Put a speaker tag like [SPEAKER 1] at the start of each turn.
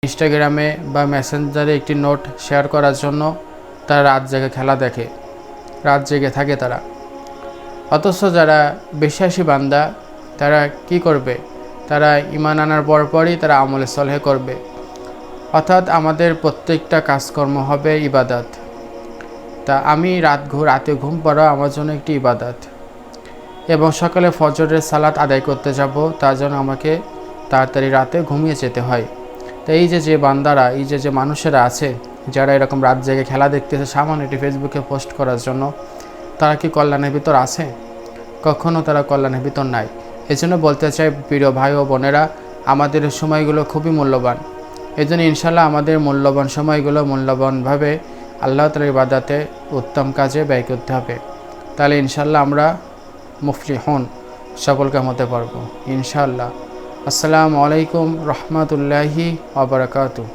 [SPEAKER 1] ইনস্টাগ্রামে বা মেসেঞ্জারে একটি নোট শেয়ার করার জন্য তারা রাত জেগে খেলা দেখে, রাত জেগে থাকে তারা। অথচ যারা বিশ্বাসী বান্দা তারা কি করবে? তারা ঈমান আনার পরপরই তারা আমলে সলেহ করবে। অর্থাৎ আমাদের প্রত্যেকটা কাজকর্ম হবে ইবাদত। তা আমি রাতে ঘুম পড়া আমার জন্য একটি ইবাদত, এবং সকালে ফজরের সালাত আদায় করতে যাব, তার জন্য আমাকে তাড়াতাড়ি রাতে ঘুমিয়ে যেতে হয়। তো এই যে বান্দারা, এই যে মানুষেরা আছে যারা এরকম রাত জেগে খেলা দেখতেছে সামান্য এটি ফেসবুকে পোস্ট করার জন্য, তারা কি কল্যাণের ভিতর আছে? কখনও তারা কল্যাণের ভিতর নাই। এই জন্য বলতে চাই প্রিয় ভাই ও বোনেরা, আমাদের সময়গুলো খুবই মূল্যবান। এই জন্য ইনশাল্লাহ আমাদের মূল্যবান সময়গুলো মূল্যবানভাবে আল্লাহ তাআলার ইবাদতে উত্তম কাজে ব্যয় করতে হবে। তাহলে ইনশাল্লাহ আমরা মুফলিহুন, সফল কাম হতে পারবো ইনশাআল্লাহ। আসসালামু আলাইকুম রহমতুল্লাহি ওয়া বারাকাতুহু।